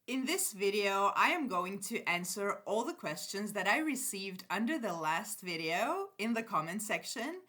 In this video, I am going to answer all the questions that I received under the last video in the comment section.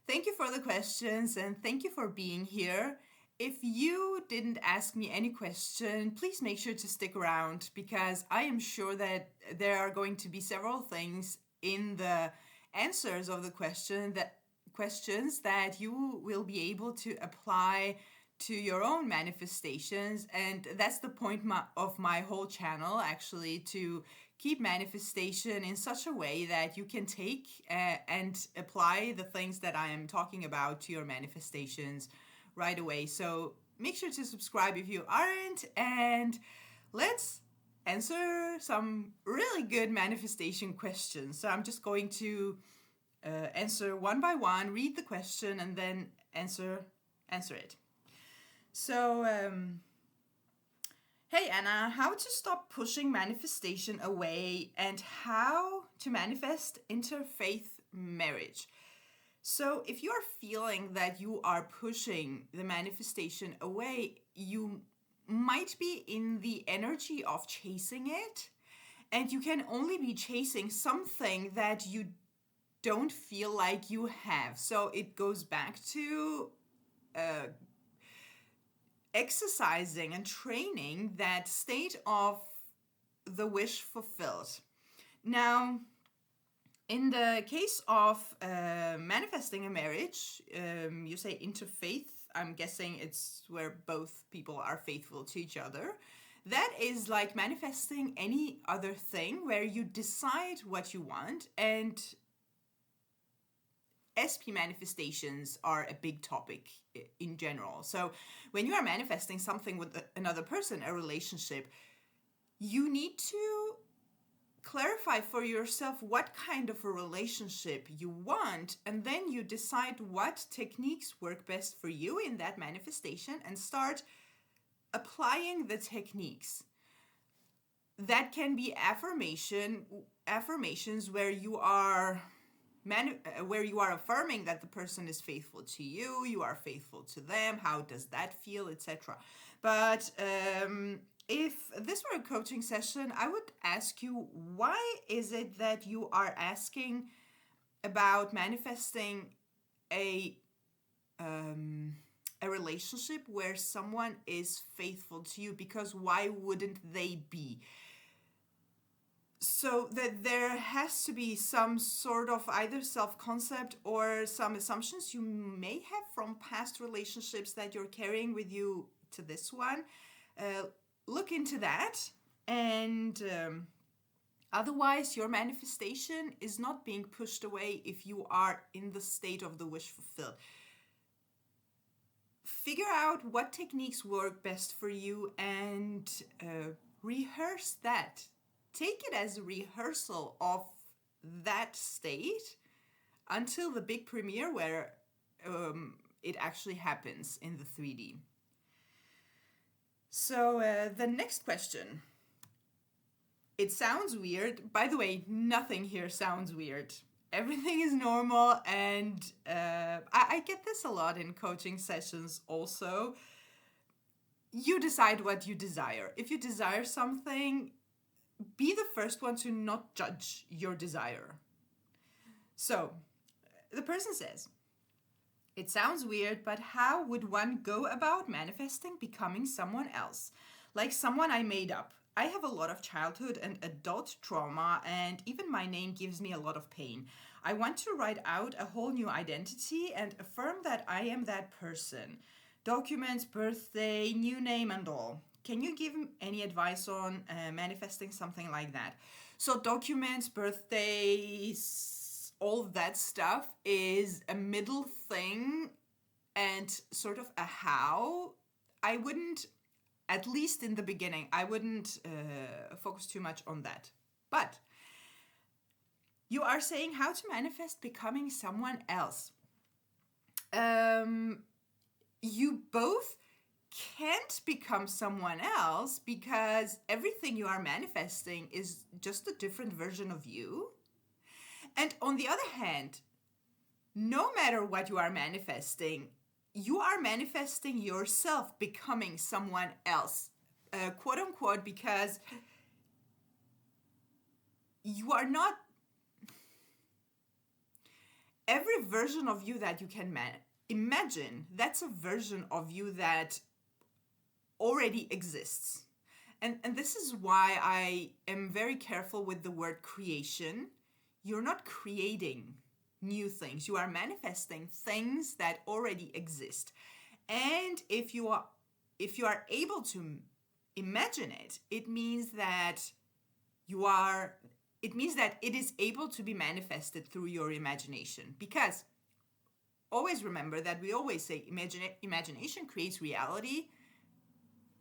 Thank you for the questions and thank you for being here. If you didn't ask me any question, please make sure to stick around because I am sure that there are going to be several things in the answers of the questions that you will be able to apply to your own manifestations, and that's the point of my whole channel, actually, to keep manifestation in such a way that you can take and apply the things that I am talking about to your manifestations right away. So make sure to subscribe if you aren't, and let's answer some really good manifestation questions. So I'm just going to answer one by one, read the question, and then answer it. So, hey Anna, how to stop pushing manifestation away and how to manifest interfaith marriage. So, if you are feeling that you are pushing the manifestation away, you might be in the energy of chasing it, and you can only be chasing something that you don't feel like you have. So, it goes back to exercising and training that state of the wish fulfilled. Now, in the case of manifesting a marriage, you say interfaith. I'm guessing it's where both people are faithful to each other. That is like manifesting any other thing where you decide what you want, and SP manifestations are a big topic in general. So when you are manifesting something with another person, a relationship, you need to clarify for yourself what kind of a relationship you want, and then you decide what techniques work best for you in that manifestation and start applying the techniques. That can be affirmations where you are affirming that the person is faithful to you, you are faithful to them, how does that feel, etc. But if this were a coaching session, I would ask you, why is it that you are asking about manifesting a relationship where someone is faithful to you? Because why wouldn't they be? So that there has to be some sort of either self-concept or some assumptions you may have from past relationships that you're carrying with you to this one. Look into that, and otherwise your manifestation is not being pushed away if you are in the state of the wish fulfilled. Figure out what techniques work best for you and rehearse that. Take it as a rehearsal of that state until the big premiere where it actually happens in the 3D. So the next question. It sounds weird. By the way, nothing here sounds weird. Everything is normal, and I get this a lot in coaching sessions also. You decide what you desire. If you desire something, be the first one to not judge your desire. So, the person says, it sounds weird, but how would one go about manifesting becoming someone else? Like someone I made up. I have a lot of childhood and adult trauma, and even my name gives me a lot of pain. I want to write out a whole new identity and affirm that I am that person. Documents, birthday, new name, and all. Can you give any advice on manifesting something like that? So documents, birthdays, all that stuff is a middle thing and sort of a how. I wouldn't, at least in the beginning, I wouldn't focus too much on that. But you are saying how to manifest becoming someone else. You both can't become someone else because everything you are manifesting is just a different version of you. And on the other hand, no matter what you are manifesting yourself becoming someone else. quote unquote, because you are not every version of you that you can imagine. That's a version of you that already exists. And this is why I am very careful with the word creation. You're not creating new things. You are manifesting things that already exist. And if you are able to imagine it, it means that it is able to be manifested through your imagination. Because always remember that we always say imagination creates reality.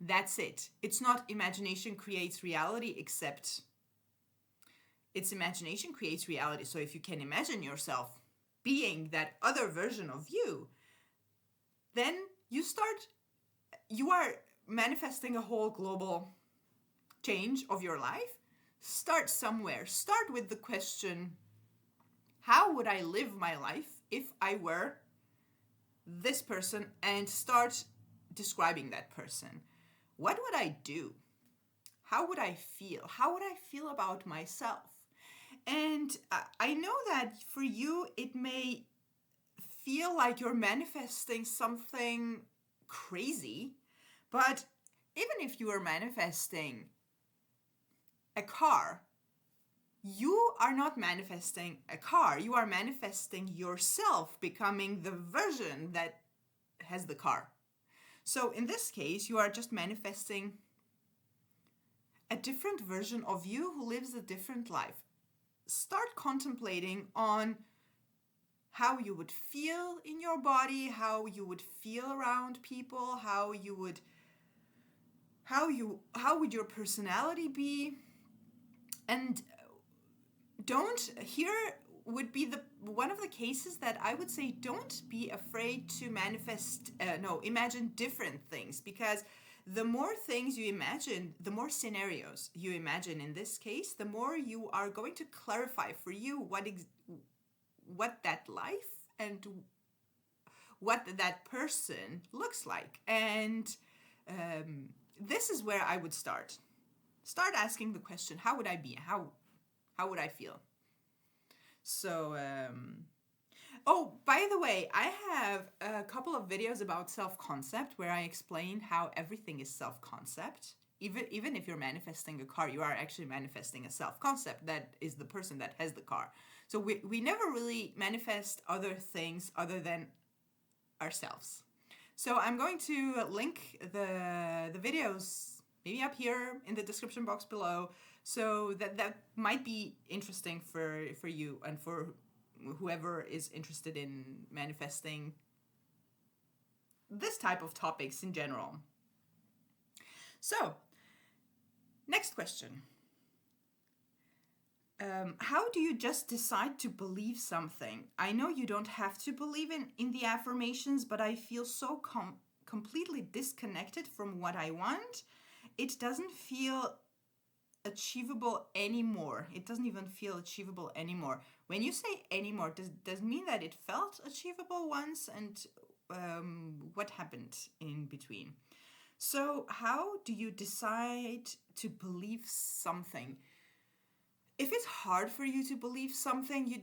That's it. It's not imagination creates reality, except it's imagination creates reality. So if you can imagine yourself being that other version of you, then you are manifesting a whole global change of your life. Start somewhere. Start with the question, how would I live my life if I were this person? And start describing that person. What would I do? How would I feel? How would I feel about myself? And I know that for you, it may feel like you're manifesting something crazy, but even if you are manifesting a car, you are not manifesting a car. You are manifesting yourself becoming the version that has the car. So in this case, you are just manifesting a different version of you who lives a different life. Start contemplating on how you would feel in your body, how you would feel around people, how would your personality be? And here would be one of the cases that I would say, don't be afraid to imagine different things, because the more things you imagine, the more scenarios you imagine in this case, the more you are going to clarify for you what that life and what that person looks like. And this is where I would start. Start asking the question, how would I be? How would I feel? So, by the way, I have a couple of videos about self-concept where I explain how everything is self-concept. Even if you're manifesting a car, you are actually manifesting a self-concept that is the person that has the car. So we never really manifest other things other than ourselves. So I'm going to link the videos maybe up here in the description box below, so that might be interesting for you and for whoever is interested in manifesting this type of topics in general. So, next question. How do you just decide to believe something? I know you don't have to believe in the affirmations, but I feel so completely disconnected from what I want. It doesn't feel achievable anymore. It doesn't even feel achievable anymore. When you say anymore, does it mean that it felt achievable once, and what happened in between? So how do you decide to believe something? If it's hard for you to believe something, you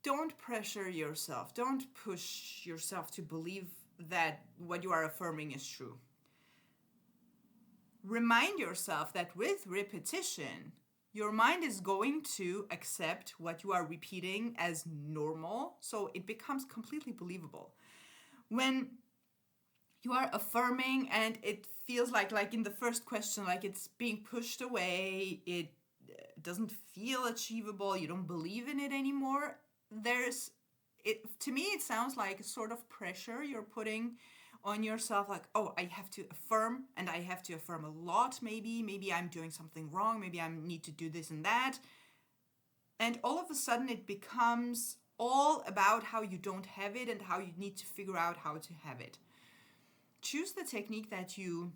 don't pressure yourself. Don't push yourself to believe that what you are affirming is true. Remind yourself that with repetition, your mind is going to accept what you are repeating as normal, so it becomes completely believable. When you are affirming and it feels like in the first question, like it's being pushed away, it doesn't feel achievable, you don't believe in it anymore, to me it sounds like a sort of pressure you're putting on yourself, like, oh, I have to affirm, and I have to affirm a lot, maybe I'm doing something wrong, maybe I need to do this and that. And all of a sudden it becomes all about how you don't have it and how you need to figure out how to have it. Choose the technique that you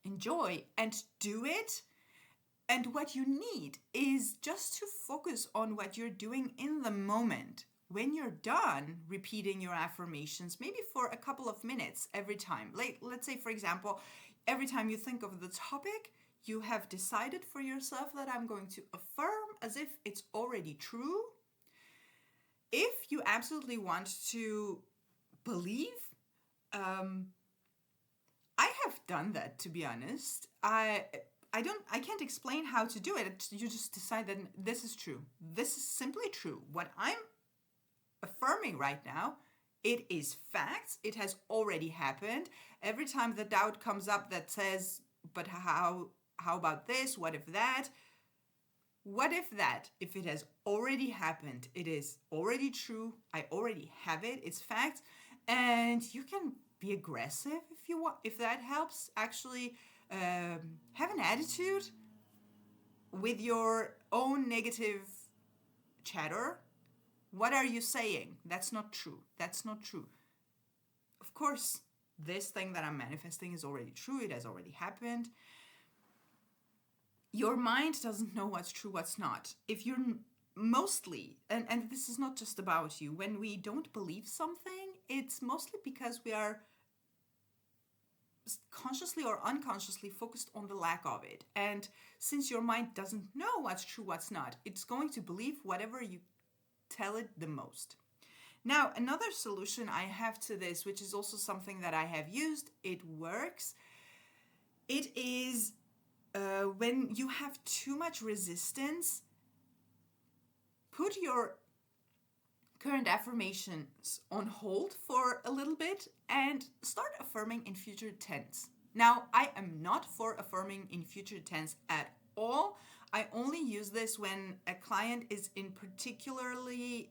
enjoy and do it. And what you need is just to focus on what you're doing in the moment. When you're done repeating your affirmations, maybe for a couple of minutes every time. Like, let's say, for example, every time you think of the topic, you have decided for yourself that I'm going to affirm as if it's already true. If you absolutely want to believe, I have done that, to be honest. I can't explain how to do it. You just decide that this is true. This is simply true. What I'm affirming right now, it is facts. It has already happened. Every time the doubt comes up that says, but how about this? What if that? What if that? If it has already happened, it is already true. I already have it. It's fact. And you can be aggressive if you want, if that helps. Actually, have an attitude with your own negative chatter. What are you saying? That's not true. That's not true. Of course, this thing that I'm manifesting is already true. It has already happened. Your mind doesn't know what's true, what's not. If you're mostly, and this is not just about you, when we don't believe something, it's mostly because we are consciously or unconsciously focused on the lack of it. And since your mind doesn't know what's true, what's not, it's going to believe whatever you tell it the most. Now, another solution I have to this, which is also something that I have used, it works. It is when you have too much resistance, put your current affirmations on hold for a little bit and start affirming in future tense. Now, I am not for affirming in future tense at all. I only use this when a client is in particularly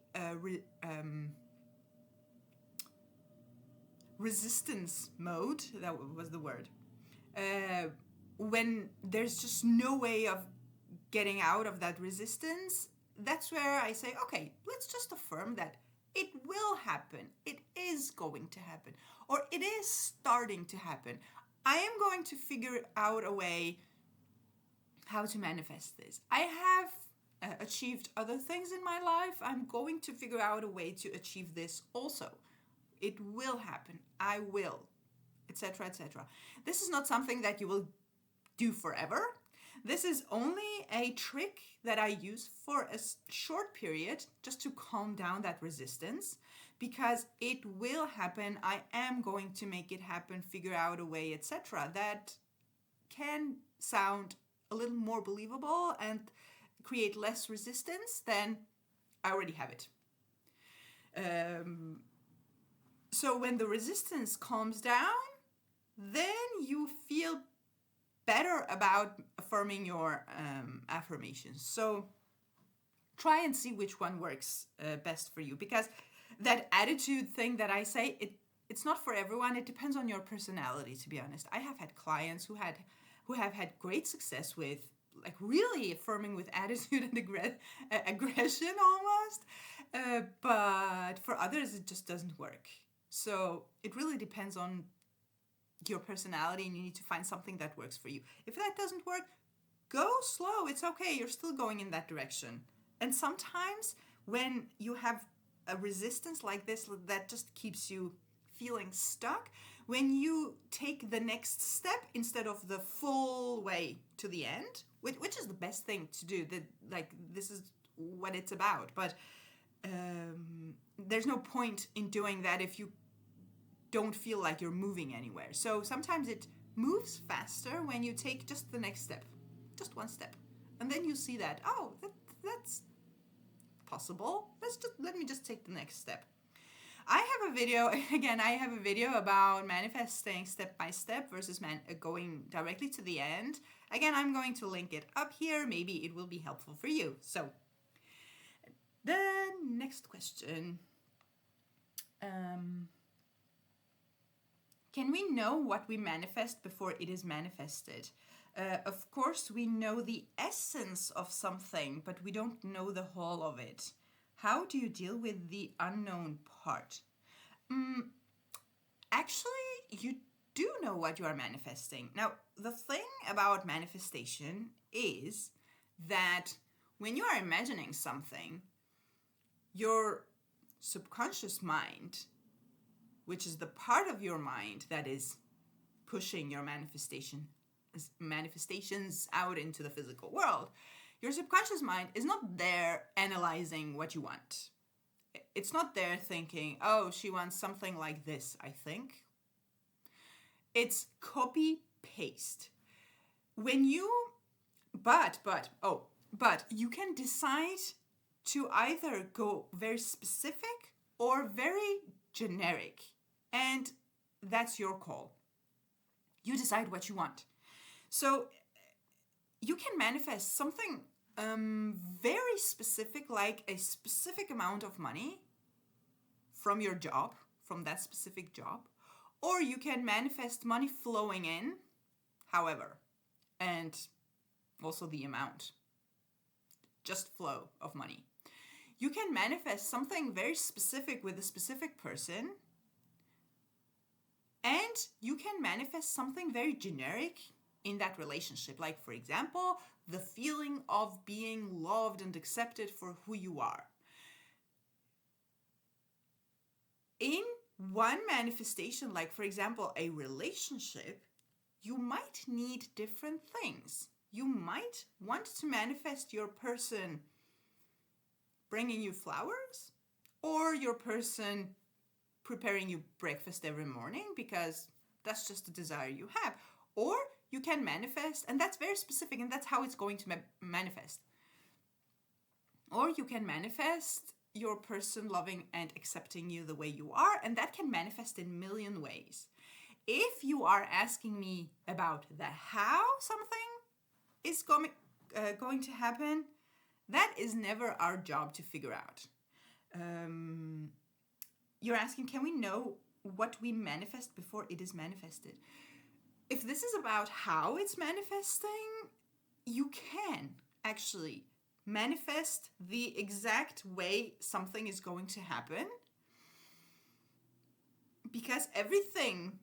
resistance mode. That was the word. When there's just no way of getting out of that resistance, that's where I say, okay, let's just affirm that it will happen. It is going to happen. Or it is starting to happen. I am going to figure out a way how to manifest this. I have achieved other things in my life. I'm going to figure out a way to achieve this also. It will happen. I will, etc., etc. This is not something that you will do forever. This is only a trick that I use for a short period just to calm down that resistance, because it will happen. I am going to make it happen, figure out a way, etc. That can sound a little more believable and create less resistance than I already have it. So when the resistance calms down, then you feel better about affirming your affirmations. So try and see which one works best for you, because that attitude thing that I say, it's not for everyone. It depends on your personality, to be honest. I have had clients who have had great success with like really affirming with attitude and aggression almost, but for others it just doesn't work. So it really depends on your personality, and you need to find something that works for you. If that doesn't work, go slow. It's okay. You're still going in that direction. And sometimes when you have a resistance like this that just keeps you feeling stuck, when you take the next step instead of the full way to the end, which is the best thing to do, this is what it's about. But there's no point in doing that if you don't feel like you're moving anywhere. So sometimes it moves faster when you take just the next step, just one step, and then you see that, oh, that's possible. Let me just take the next step. I have a video about manifesting step by step versus going directly to the end. Again, I'm going to link it up here. Maybe it will be helpful for you. So the next question. Can we know what we manifest before it is manifested? Of course, we know the essence of something, but we don't know the whole of it. How do you deal with the unknown part? Actually, you do know what you are manifesting. Now, the thing about manifestation is that when you are imagining something, your subconscious mind, which is the part of your mind that is pushing your manifestations out into the physical world. Your subconscious mind is not there analyzing what you want. It's not there thinking, oh, she wants something like this, I think. It's copy paste. When you, but you can decide to either go very specific or very generic. And that's your call. You decide what you want. So you can manifest something very specific, like a specific amount of money from your job, from that specific job, or you can manifest money flowing in, however, and also the amount, just flow of money. You can manifest something very specific with a specific person, and you can manifest something very generic in that relationship. Like, for example, the feeling of being loved and accepted for who you are. In one manifestation, like, for example, a relationship, you might need different things. You might want to manifest your person bringing you flowers, or your person preparing you breakfast every morning because that's just a desire you have. Or you can manifest, and that's very specific, and that's how it's going to manifest. Or you can manifest your person loving and accepting you the way you are, and that can manifest in a million ways. If you are asking me about the how something is going to happen, that is never our job to figure out. You're asking, can we know what we manifest before it is manifested? If this is about how it's manifesting, you can actually manifest the exact way something is going to happen, because everything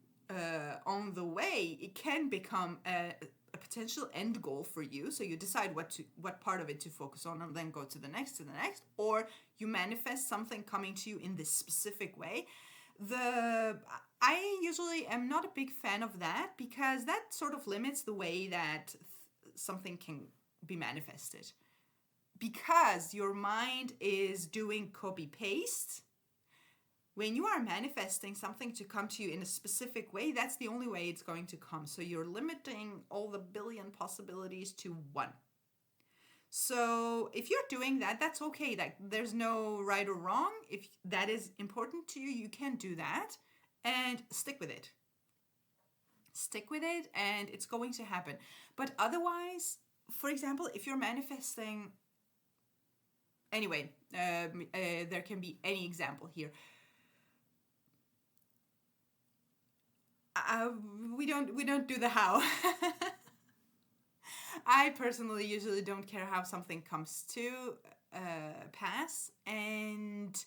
on the way, it can become a potential end goal for you. So you decide what part of it to focus on and then go to the next, or you manifest something coming to you in this specific way. I usually am not a big fan of that, because that sort of limits the way that something can be manifested. Because your mind is doing copy paste. When you are manifesting something to come to you in a specific way, that's the only way it's going to come. So you're limiting all the billion possibilities to one. So if you're doing that, that's okay. Like, there's no right or wrong. If that is important to you, you can do that and stick with it. Stick with it, and it's going to happen. But otherwise, for example, if you're manifesting, anyway, there can be any example here. We don't do the how. I personally usually don't care how something comes to pass, and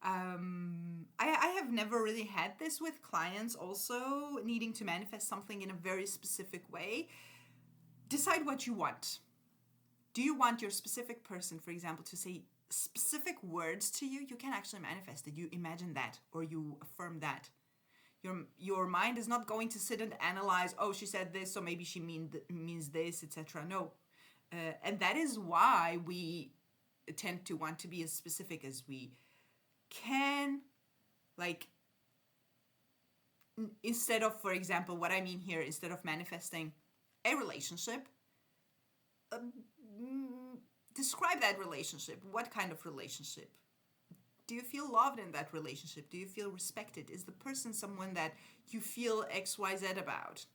I have never really had this with clients also needing to manifest something in a very specific way. Decide what you want. Do you want your specific person, for example, to say specific words to you? You can actually manifest it. You imagine that, or you affirm that. Your mind is not going to sit and analyze, oh, she said this, so maybe she means this, etc. No. And that is why we tend to want to be as specific as we can. Like, instead of, for example, what I mean here, instead of manifesting a relationship, describe that relationship. What kind of relationship? Do you feel loved in that relationship? Do you feel respected? Is the person someone that you feel XYZ about?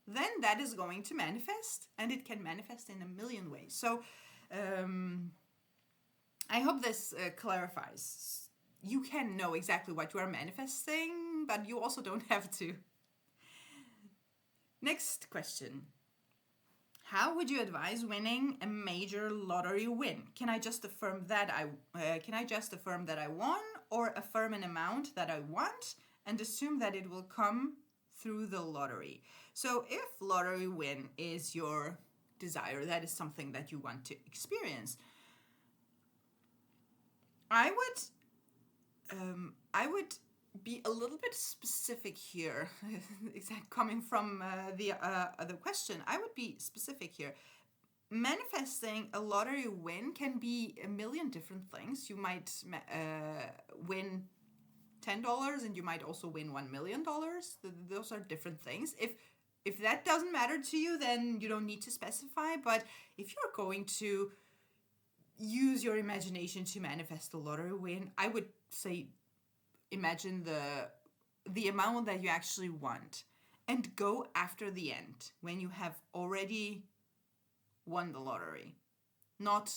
Then that is going to manifest, and it can manifest in a million ways. So I hope this clarifies. You can know exactly what you are manifesting, but you also don't have to. Next question. How would you advise winning a major lottery win? Can I just affirm that I won, or affirm an amount that I want and assume that it will come through the lottery? So if lottery win is your desire, that is something that you want to experience, I would be a little bit specific here. Coming from the other question, I would be specific here. Manifesting a lottery win can be a million different things. You might win $10 and you might also win $1 million. Those are different things. If that doesn't matter to you, then you don't need to specify. But if you're going to use your imagination to manifest a lottery win, I would say imagine the amount that you actually want and go after the end when you have already won the lottery. Not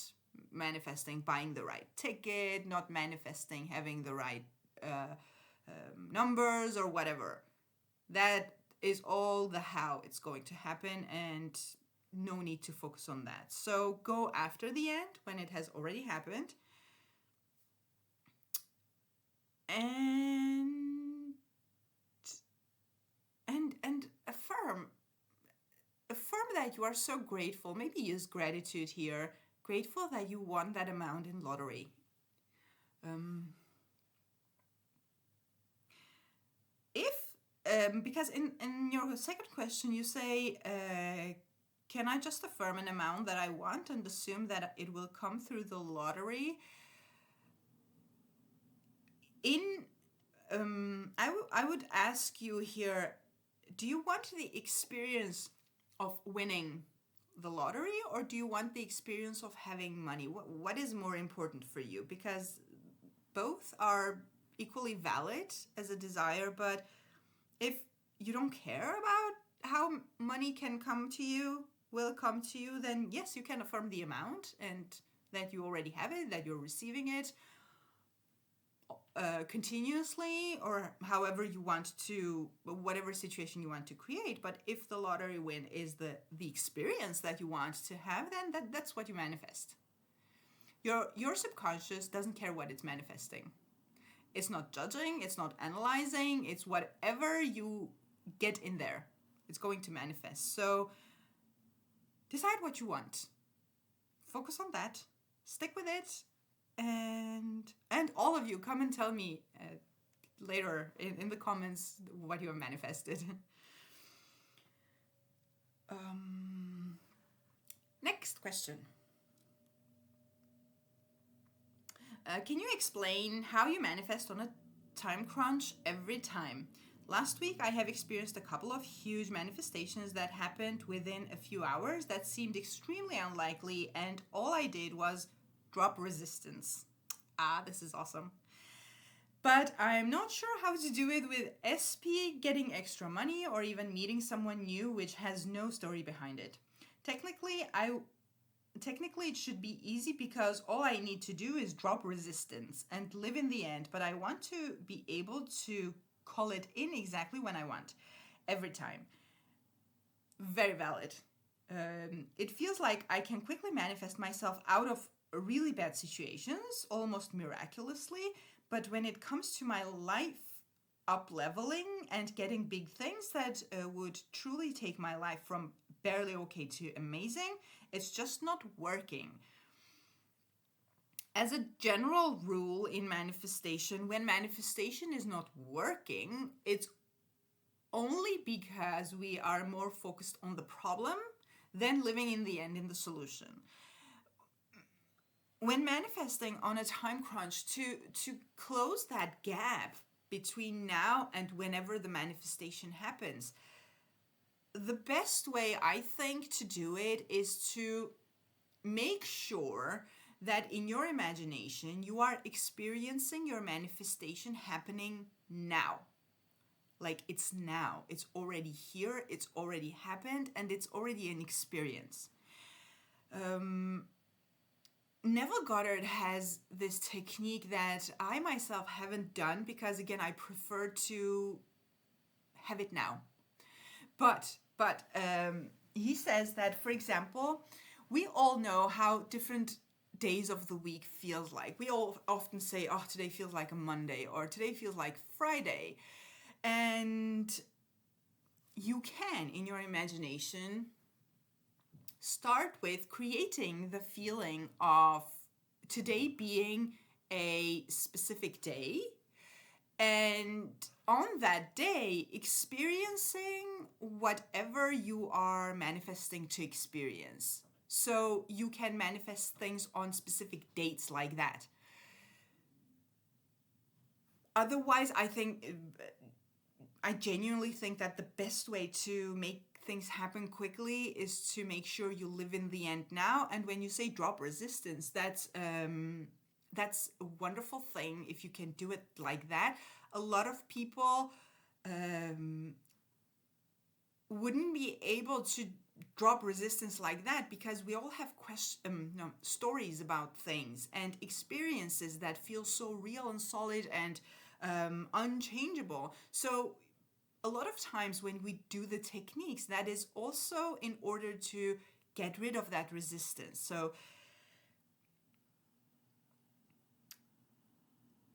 manifesting buying the right ticket, not manifesting having the right numbers or whatever. That is all the how it's going to happen, and no need to focus on that. So go after the end when it has already happened, and affirm that you are so grateful. Maybe use gratitude here. Grateful that you won that amount in lottery. Because in your second question you say, can I just affirm an amount that I want and assume that it will come through the lottery? I would ask you here, do you want the experience of winning the lottery, or do you want the experience of having money? What is more important for you? Because both are equally valid as a desire, but if you don't care about how money will come to you, then yes, you can affirm the amount and that you already have it, that you're receiving it continuously, or however you want to, whatever situation you want to create. But if the lottery win is the experience that you want to have, then that's what you manifest. Your subconscious doesn't care what it's manifesting. It's not judging, it's not analyzing, it's whatever you get in there, it's going to manifest. So decide what you want. Focus on that. Stick with it. And all of you, come and tell me later in the comments what you have manifested. Next question. Can you explain how you manifest on a time crunch every time? Last week I have experienced a couple of huge manifestations that happened within a few hours that seemed extremely unlikely, and all I did was drop resistance. This is awesome. But I'm not sure how to do it with SP, getting extra money, or even meeting someone new which has no story behind it. Technically, it should be easy because all I need to do is drop resistance and live in the end, but I want to be able to call it in exactly when I want, every time. Very valid. It feels like I can quickly manifest myself out of really bad situations, almost miraculously, but when it comes to my life up-leveling and getting big things that would truly take my life from barely okay to amazing, it's just not working. As a general rule in manifestation, when manifestation is not working, it's only because we are more focused on the problem than living in the end in the solution. When manifesting on a time crunch, to close that gap between now and whenever the manifestation happens, the best way I think to do it is to make sure that in your imagination you are experiencing your manifestation happening now. Like it's now, it's already here, it's already happened, and it's already an experience. Neville Goddard has this technique that I myself haven't done because, again, I prefer to have it now. But he says that, for example, we all know how different days of the week feels like. We all often say, oh, today feels like a Monday, or today feels like Friday. And you can, in your imagination, start with creating the feeling of today being a specific day, And on that day, experiencing whatever you are manifesting to experience. So you can manifest things on specific dates like that. Otherwise, I genuinely think that the best way to make things happen quickly is to make sure you live in the end now. And when you say drop resistance, that's a wonderful thing if you can do it like that. A lot of people wouldn't be able to drop resistance like that because we all have stories about things and experiences that feel so real and solid and unchangeable. So a lot of times when we do the techniques, that is also in order to get rid of that resistance.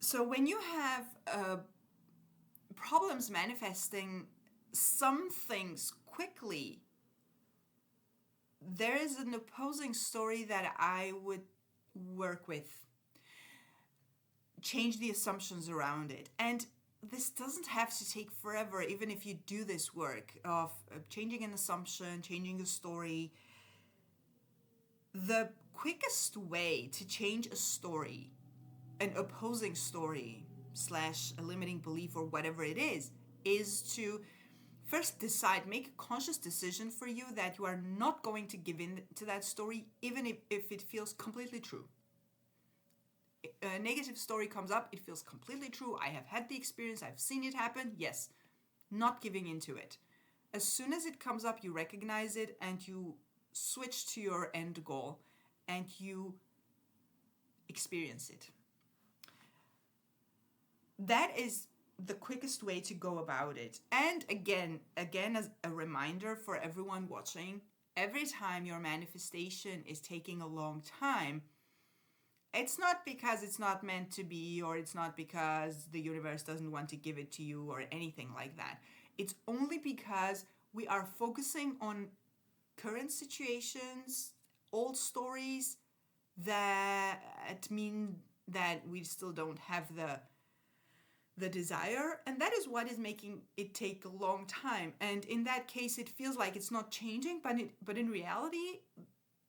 So when you have problems manifesting some things quickly, there is an opposing story that I would work with. Change the assumptions around it. And this doesn't have to take forever, even if you do this work of changing an assumption, changing a story. The quickest way to change a story, an opposing story / a limiting belief or whatever it is to first decide, make a conscious decision for you that you are not going to give in to that story, even if it feels completely true. A negative story comes up, it feels completely true. I have had the experience, I've seen it happen. Yes, not giving into it. As soon as it comes up, you recognize it and you switch to your end goal and you experience it. That is the quickest way to go about it. And again, as a reminder for everyone watching, every time your manifestation is taking a long time, it's not because it's not meant to be, or it's not because the universe doesn't want to give it to you or anything like that. It's only because we are focusing on current situations, old stories that mean that we still don't have the desire, and that is what is making it take a long time. And in that case, it feels like it's not changing, but in reality,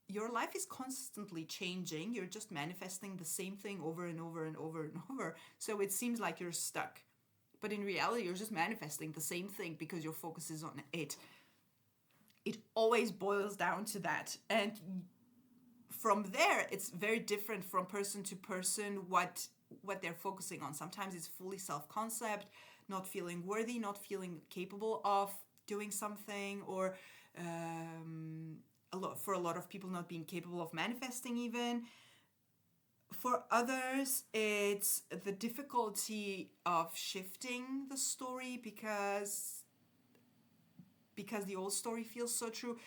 your life is constantly changing. You're just manifesting the same thing over and over and over and over. So it seems like you're stuck. But in reality, you're just manifesting the same thing because your focus is on it. It always boils down to that. And from there, it's very different from person to person what they're focusing on. Sometimes it's fully self-concept, not feeling worthy, not feeling capable of doing something, or for a lot of people not being capable of manifesting even. For others, it's the difficulty of shifting the story because the old story feels so true.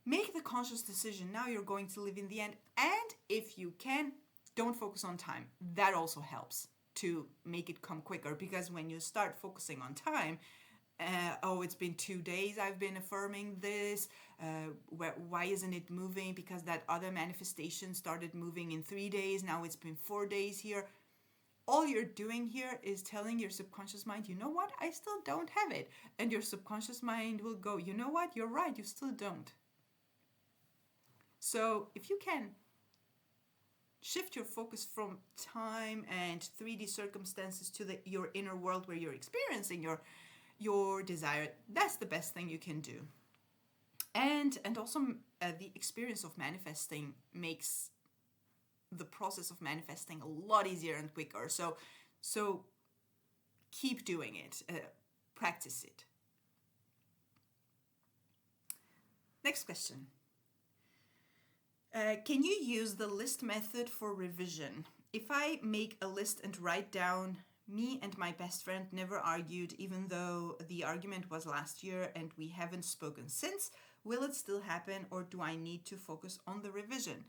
Make the conscious decision. Now you're going to live in the end. And if you can, don't focus on time. That also helps to make it come quicker, because when you start focusing on time, it's been 2 days I've been affirming this, why isn't it moving? Because that other manifestation started moving in 3 days, now it's been 4 days here. All you're doing here is telling your subconscious mind, you know what, I still don't have it. And your subconscious mind will go, you know what, you're right, you still don't. So if you can shift your focus from time and 3D circumstances to your inner world where you're experiencing your desire, that's the best thing you can do. And also the experience of manifesting makes the process of manifesting a lot easier and quicker. So keep doing it, practice it. Next question. Can you use the list method for revision? If I make a list and write down, me and my best friend never argued, even though the argument was last year and we haven't spoken since, will it still happen, or do I need to focus on the revision?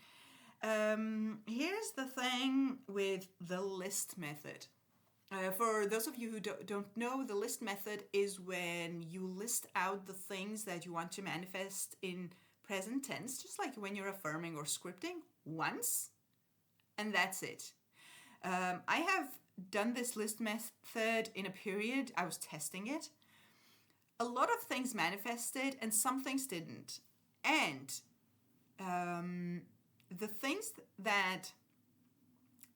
Here's the thing with the list method. For those of you who don't know, the list method is when you list out the things that you want to manifest in present tense, just like when you're affirming or scripting, once, and that's it. I have done this list method in a period, I was testing it. A lot of things manifested and some things didn't. And the things that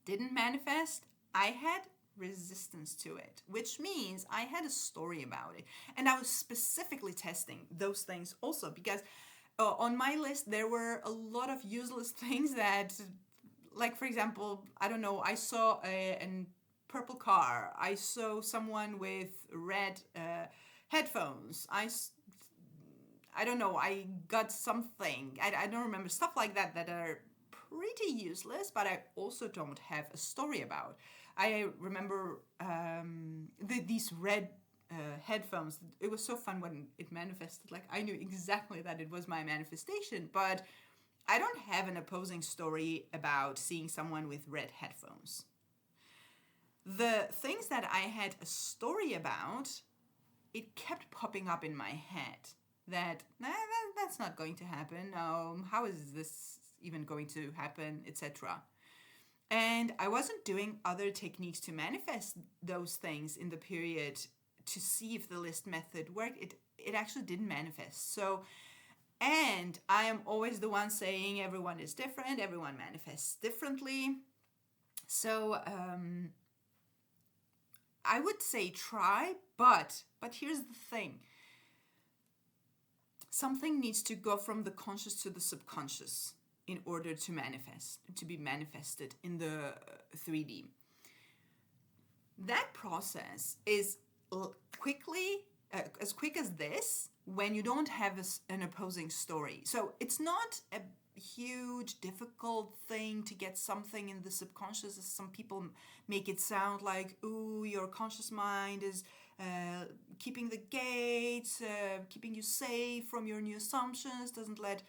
didn't manifest, I had resistance to it, which means I had a story about it. And I was specifically testing those things also because on my list there were a lot of useless things that, like for example, I don't know, I saw a purple car, I saw someone with red headphones, I don't know, I got something, I don't remember, stuff like that that are pretty useless, but I also don't have a story about. I remember these red headphones. It was so fun when it manifested. Like, I knew exactly that it was my manifestation, but I don't have an opposing story about seeing someone with red headphones. The things that I had a story about, it kept popping up in my head that that's not going to happen. How is this even going to happen, etc. And I wasn't doing other techniques to manifest those things in the period to see if the list method worked. It actually didn't manifest. So, and I am always the one saying everyone is different, everyone manifests differently. So I would say try, but here's the thing. Something needs to go from the conscious to the subconscious in order to be manifested in the 3D. That process is as quick as this when you don't have an opposing story. So it's not a huge, difficult thing to get something in the subconscious, as some people make it sound like, ooh, your conscious mind is keeping the gates, keeping you safe from your new assumptions, doesn't let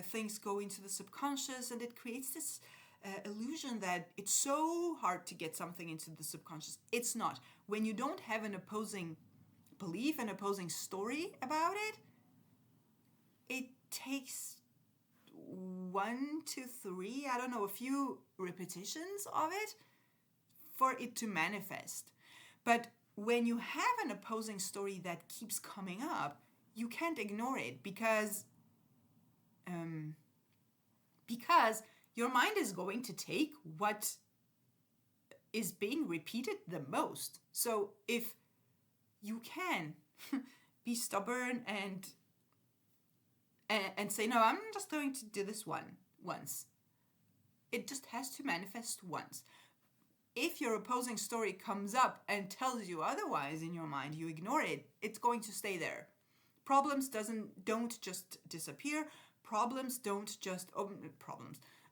things go into the subconscious, and it creates this illusion that it's so hard to get something into the subconscious. It's not. When you don't have an opposing belief, an opposing story about it, it takes 1 to 3, I don't know, a few repetitions of it for it to manifest. But when you have an opposing story that keeps coming up, you can't ignore it because your mind is going to take what is being repeated the most. So if you can be stubborn and say, no, I'm just going to do this once. It just has to manifest once. If your opposing story comes up and tells you otherwise in your mind, you ignore it, it's going to stay there. Problems don't just disappear.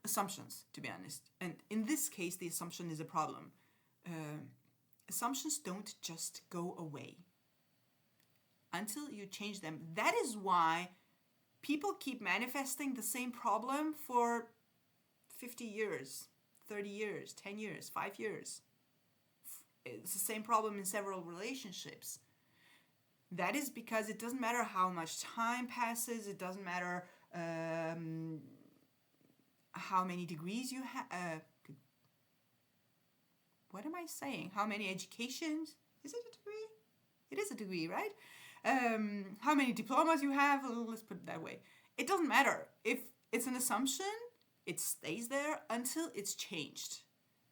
Assumptions, to be honest. And in this case, the assumption is a problem. Assumptions don't just go away until you change them. That is why people keep manifesting the same problem for 50 years, 30 years, 10 years, 5 years. It's the same problem in several relationships. That is because it doesn't matter how much time passes, it doesn't matter how many degrees you have. What am I saying? How many educations? Is it a degree? It is a degree, right? How many diplomas you have? Let's put it that way. It doesn't matter. If it's an assumption, it stays there until it's changed.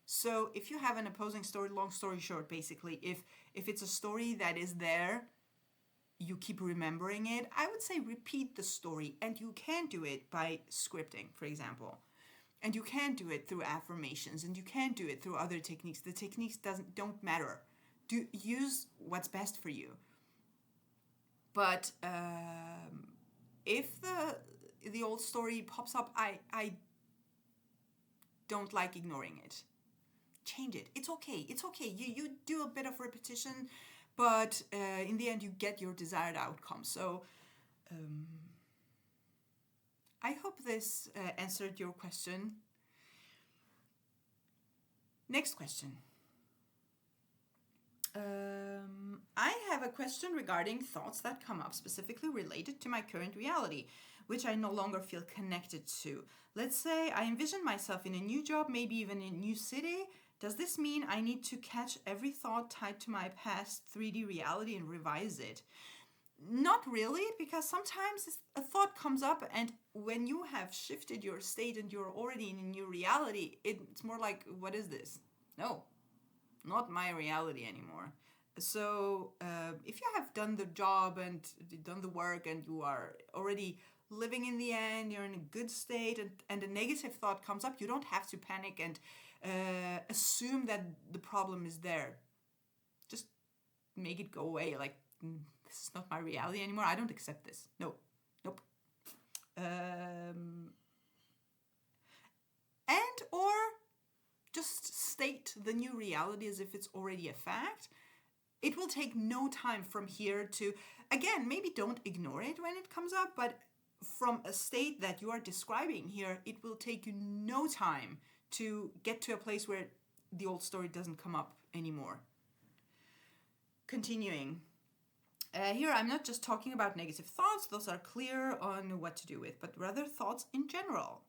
So if you have an opposing story, long story short, basically, if it's a story that is there, you keep remembering it, I would say repeat the story. And you can do it by scripting, for example. And you can do it through affirmations, and you can do it through other techniques. The techniques don't matter. Use what's best for you. But if the old story pops up, I don't like ignoring it. Change it. It's okay. It's okay. You do a bit of repetition, but in the end you get your desired outcome. So I hope this answered your question. Next question. I have a question regarding thoughts that come up specifically related to my current reality, which I no longer feel connected to. Let's say I envision myself in a new job, maybe even in a new city. Does this mean I need to catch every thought tied to my past 3D reality and revise it? Not really, because sometimes a thought comes up, and when you have shifted your state and you're already in a new reality, it's more like, what is this? No, not my reality anymore. So if you have done the job and done the work and you are already living in the end, you're in a good state, and a negative thought comes up, you don't have to panic and assume that the problem is there. Just make it go away. Like, this is not my reality anymore. I don't accept this. No, nope. And or just state the new reality as if it's already a fact. It will take no time from here to, again, maybe don't ignore it when it comes up, but from a state that you are describing here, it will take you no time to get to a place where the old story doesn't come up anymore. Continuing. Here, I'm not just talking about negative thoughts, those are clear on what to do with, but rather thoughts in general.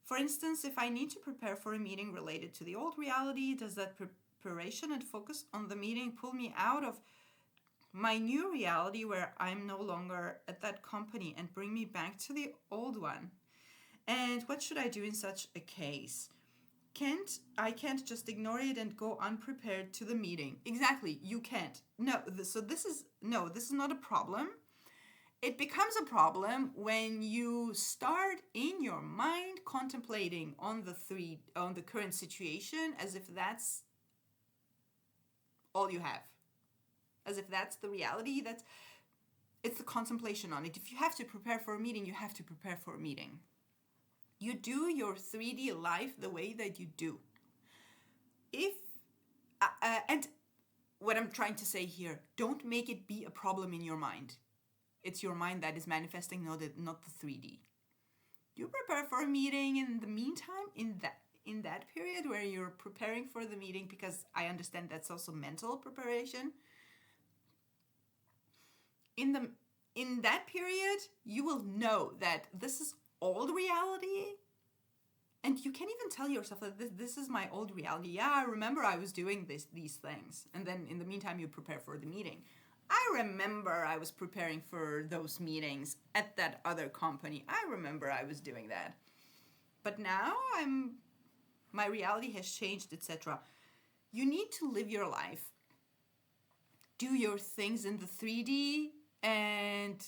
For instance, if I need to prepare for a meeting related to the old reality, does that preparation and focus on the meeting pull me out of my new reality where I'm no longer at that company and bring me back to the old one? And what should I do in such a case? I can't just ignore it and go unprepared to the meeting. Exactly, you can't. No, this is not a problem. It becomes a problem when you start in your mind contemplating on the current situation as if that's all you have. As if that's the reality, it's the contemplation on it. If you have to prepare for a meeting, you have to prepare for a meeting. You do your 3D life the way that you do. And what I'm trying to say here, don't make it be a problem in your mind. It's your mind that is manifesting, not the 3D. You prepare for a meeting in the meantime, in that period where you're preparing for the meeting, because I understand that's also mental preparation. In that period, you will know that this is old reality, and you can even tell yourself that this is my old reality. Yeah, I remember I was doing these things, and then in the meantime you prepare for the meeting. I remember I was preparing for those meetings at that other company. I remember I was doing that, but now my reality has changed, etc. You need to live your life, do your things in the 3D, and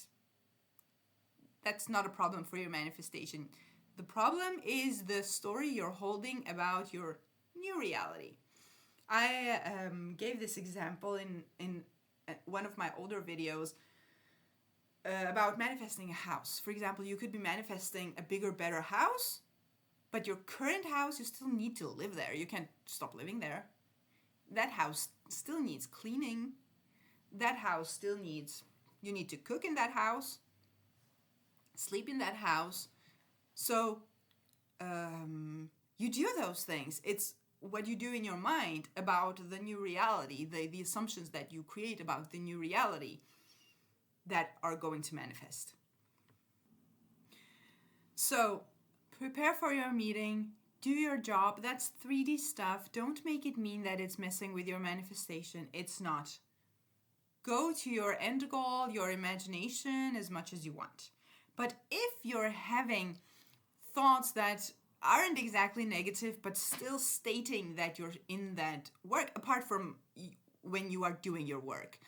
that's not a problem for your manifestation. The problem is the story you're holding about your new reality. I gave this example in one of my older videos about manifesting a house. For example, you could be manifesting a bigger, better house, but your current house, you still need to live there. You can't stop living there. That house still needs cleaning. That house still needs, you need to cook in that house, sleep in that house. So you do those things. It's what you do in your mind about the new reality, the assumptions that you create about the new reality that are going to manifest. So prepare for your meeting, do your job. That's 3D stuff. Don't make it mean that it's messing with your manifestation. It's not. Go to your end goal, your imagination, as much as you want. But if you're having thoughts that aren't exactly negative, but still stating that you're in that work, apart from when you are doing your work,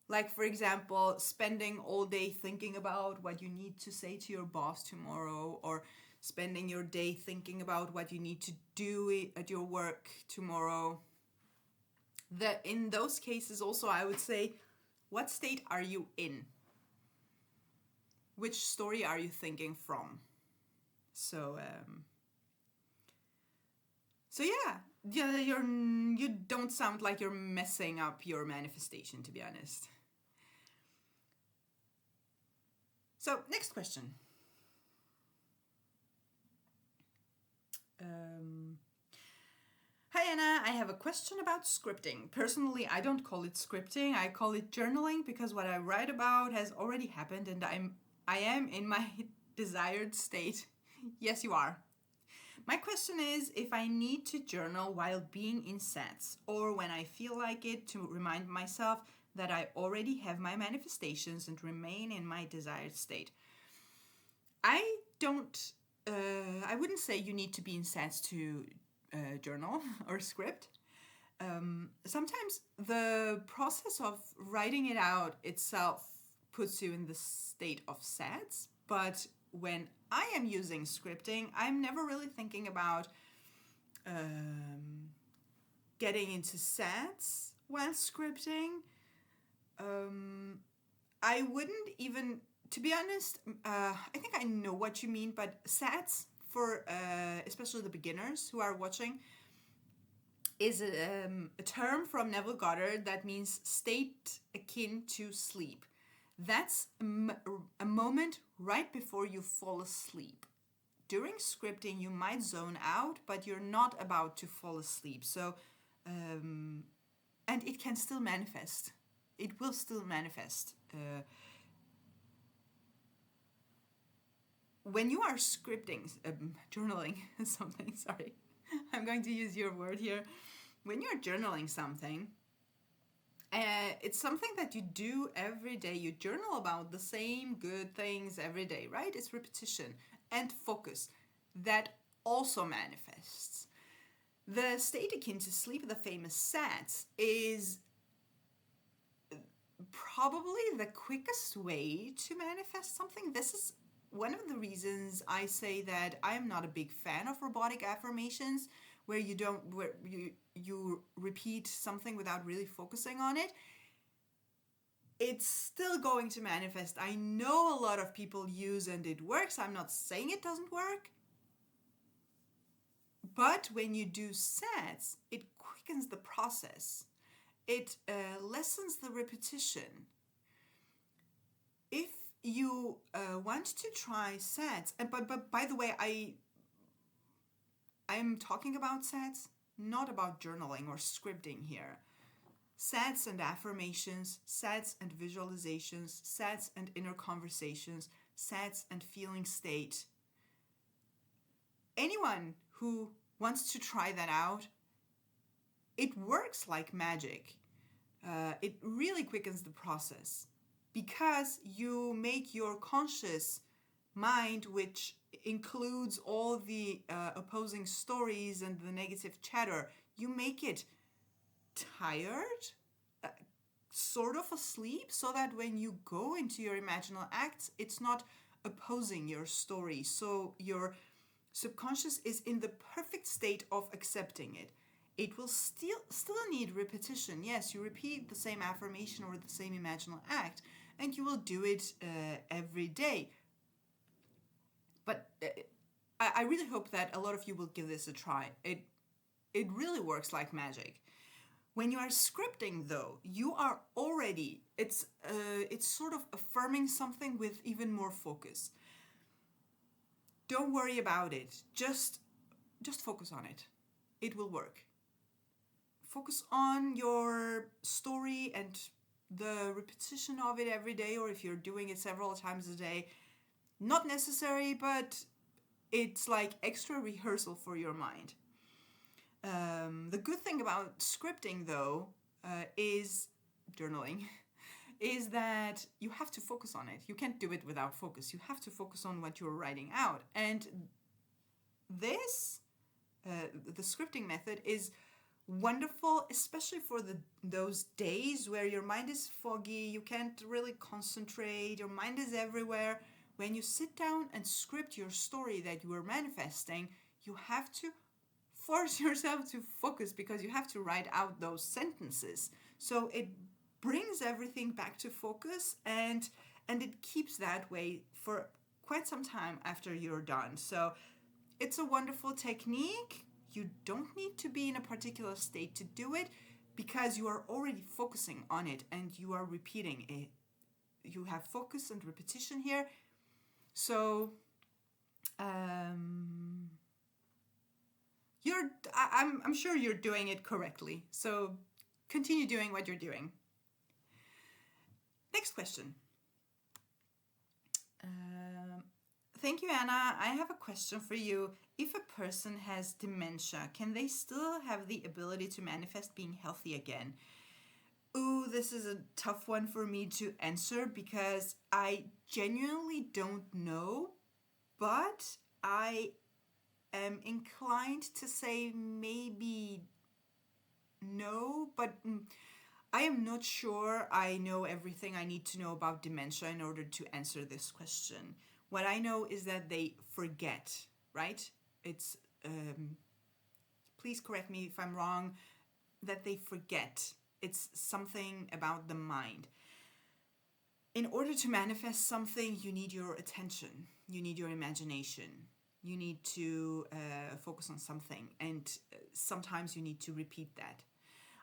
like, for example, spending all day thinking about what you need to say to your boss tomorrow, or spending your day thinking about what you need to do at your work tomorrow. In those cases also, I would say, what state are you in? Which story are you thinking from? So yeah, you don't sound like you're messing up your manifestation, to be honest. So, next question. Hi Anna, I have a question about scripting. Personally, I don't call it scripting, I call it journaling, because what I write about has already happened and I am in my desired state. Yes, you are. My question is if I need to journal while being in sets or when I feel like it to remind myself that I already have my manifestations and remain in my desired state. I don't, I wouldn't say you need to be in sets to journal or script. Sometimes the process of writing it out itself puts you in the state of sets, but when I am using scripting, I'm never really thinking about getting into sets while scripting. I wouldn't even, to be honest, I think I know what you mean, but sets for especially the beginners who are watching is a term from Neville Goddard that means state akin to sleep. That's a moment right before you fall asleep. During scripting, you might zone out, but you're not about to fall asleep. So, and it can still manifest. It will still manifest. When you are scripting, journaling something, sorry, I'm going to use your word here. When you're journaling something, it's something that you do every day. You journal about the same good things every day, right? It's repetition and focus that also manifests. The state akin to sleep, the famous SATS, is probably the quickest way to manifest something. This is one of the reasons I say that I'm not a big fan of robotic affirmations, where you repeat something without really focusing on it. It's still going to manifest. I know a lot of people use and it works. I'm not saying it doesn't work. But when you do sets, it quickens the process. It lessens the repetition. If you want to try sets, and but by the way, I'm talking about sets, not about journaling or scripting here. Sets and affirmations, sets and visualizations, sets and inner conversations, sets and feeling state. Anyone who wants to try that out, it works like magic. It really quickens the process because you make your conscious mind, which includes all the opposing stories and the negative chatter, you make it tired, sort of asleep, so that when you go into your imaginal acts, it's not opposing your story. So your subconscious is in the perfect state of accepting it. It will still need repetition. Yes, you repeat the same affirmation or the same imaginal act, and you will do it every day. But I really hope that a lot of you will give this a try. It really works like magic. When you are scripting, though, you are already, it's sort of affirming something with even more focus. Don't worry about it. Just focus on it. It will work. Focus on your story and the repetition of it every day, or if you're doing it several times a day, not necessary, but it's like extra rehearsal for your mind. The good thing about scripting, though, is journaling, is that you have to focus on it. You can't do it without focus. You have to focus on what you're writing out. And this, the scripting method, is wonderful, especially for those days where your mind is foggy, you can't really concentrate, your mind is everywhere. When you sit down and script your story that you are manifesting, you have to force yourself to focus because you have to write out those sentences. So it brings everything back to focus, and it keeps that way for quite some time after you're done. So it's a wonderful technique. You don't need to be in a particular state to do it because you are already focusing on it and you are repeating it. You have focus and repetition here. So I'm sure you're doing it correctly. So continue doing what you're doing. Next question. Thank you, Anna. I have a question for you. If a person has dementia, can they still have the ability to manifest being healthy again? Ooh, this is a tough one for me to answer because I genuinely don't know, but I am inclined to say maybe no, but I am not sure I know everything I need to know about dementia in order to answer this question. What I know is that they forget, right? It's, please correct me if I'm wrong, that they forget. It's something about the mind. In order to manifest something, you need your attention, you need your imagination, you need to focus on something, and sometimes you need to repeat that.